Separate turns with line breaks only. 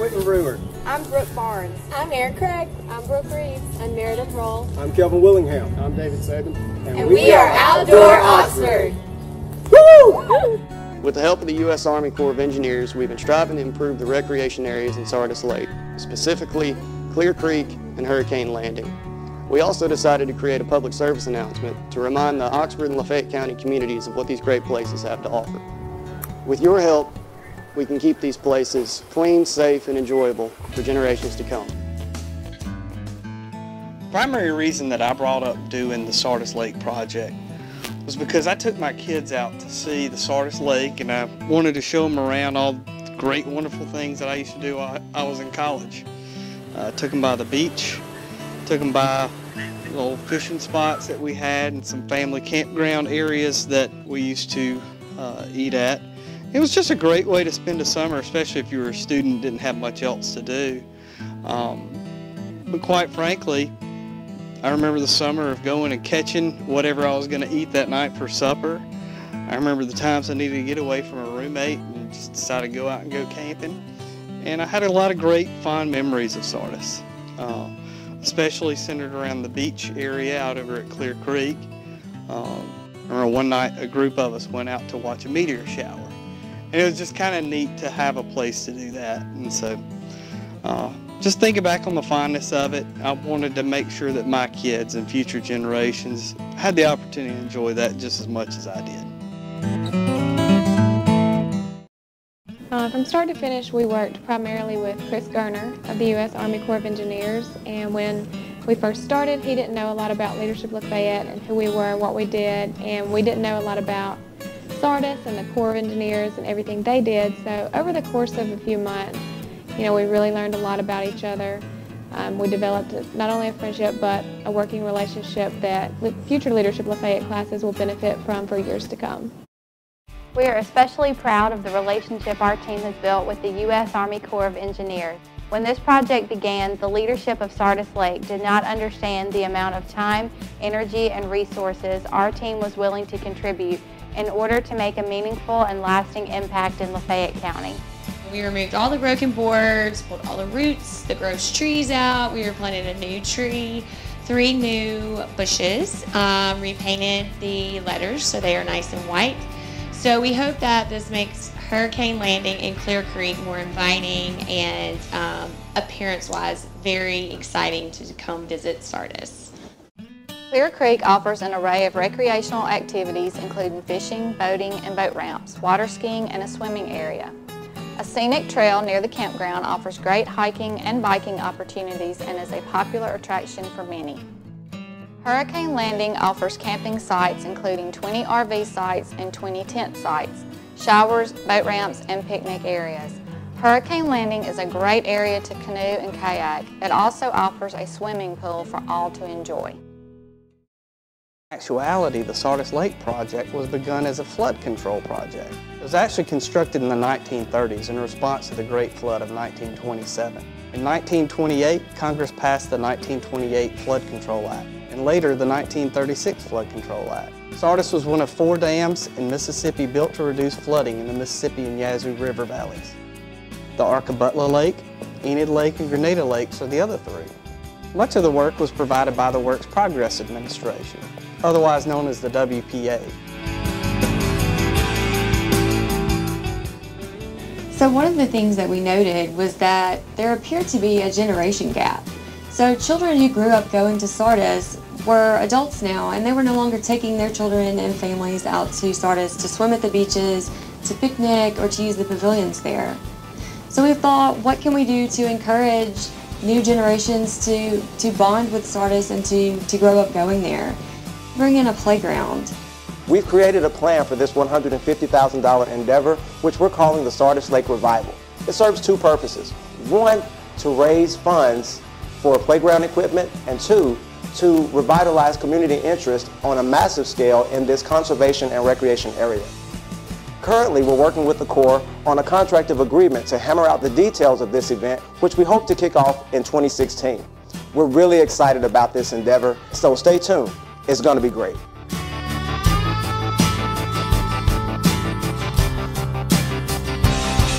Quentin Brewer.
I'm Brooke Barnes.
I'm Erin Craig. I'm Brooke Reeves. I'm Meredith Roll.
I'm Kelvin Willingham.
I'm David Saban.
And we are Outdoor Oxford.
Woo!
With the help of the U.S. Army Corps of Engineers, we've been striving to improve the recreation areas in Sardis Lake, specifically Clear Creek and Hurricane Landing. We also decided to create a public service announcement to remind the Oxford and Lafayette County communities of what these great places have to offer. With your help, we can keep these places clean, safe, and enjoyable for generations to come.
The primary reason that I brought up doing the Sardis Lake project was because I took my kids out to see the Sardis Lake, and I wanted to show them around all the great, wonderful things that I used to do while I was in college. Took them by the beach, took them by little fishing spots that we had, and some family campground areas that we used to eat at. It was just a great way to spend a summer, especially if you were a student and didn't have much else to do. But quite frankly, I remember the summer of going and catching whatever I was going to eat that night for supper. I remember the times I needed to get away from a roommate and just decided to go out and go camping. And I had a lot of great, fond memories of Sardis, especially centered around the beach area out over at Clear Creek. I remember one night a group of us went out to watch a meteor shower. And it was just kind of neat to have a place to do that. And so just thinking back on the fondness of it, I wanted to make sure that my kids and future generations had the opportunity to enjoy that just as much as I did.
From start to finish, we worked primarily with Chris Garner of the U.S. Army Corps of Engineers. And when we first started, he didn't know a lot about Leadership Lafayette and who we were, what we did, and we didn't know a lot about Sardis and the Corps of Engineers and everything they did. So over the course of a few months, we really learned a lot about each other. We developed not only a friendship but a working relationship that future Leadership Lafayette classes will benefit from for years to come.
We are especially proud of the relationship our team has built with the U.S. Army Corps of Engineers. When this project began, the leadership of Sardis Lake did not understand the amount of time, energy, and resources our team was willing to contribute in order to make a meaningful and lasting impact in Lafayette County.
We removed all the broken boards, pulled all the roots, the gross trees out. We replanted a new tree, 3 new bushes, repainted the letters so they are nice and white. So we hope that this makes Hurricane Landing and Clear Creek more inviting and appearance-wise very exciting to come visit Sardis.
Clear Creek offers an array of recreational activities including fishing, boating, and boat ramps, water skiing, and a swimming area. A scenic trail near the campground offers great hiking and biking opportunities and is a popular attraction for many. Hurricane Landing offers camping sites including 20 RV sites and 20 tent sites, showers, boat ramps, and picnic areas. Hurricane Landing is a great area to canoe and kayak. It also offers a swimming pool for all to enjoy.
In actuality, the Sardis Lake project was begun as a flood control project. It was actually constructed in the 1930s in response to the Great Flood of 1927. In 1928, Congress passed the 1928 Flood Control Act, and later the 1936 Flood Control Act. Sardis was one of 4 dams in Mississippi built to reduce flooding in the Mississippi and Yazoo River valleys. The Arcabutla Lake, Enid Lake, and Grenada Lakes are the other 3. Much of the work was provided by the Works Progress Administration, otherwise known as the WPA.
So one of the things that we noted was that there appeared to be a generation gap. So children who grew up going to Sardis were adults now, and they were no longer taking their children and families out to Sardis to swim at the beaches, to picnic, or to use the pavilions there. So we thought, what can we do to encourage new generations to bond with Sardis and to grow up going there? Bring in a playground.
We've created a plan for this $150,000 endeavor, which we're calling the Sardis Lake Revival. It serves 2 purposes. 1, to raise funds for playground equipment, and 2, to revitalize community interest on a massive scale in this conservation and recreation area. Currently, we're working with the Corps on a contract of agreement to hammer out the details of this event, which we hope to kick off in 2016. We're really excited about this endeavor, so stay tuned. It's going to be great.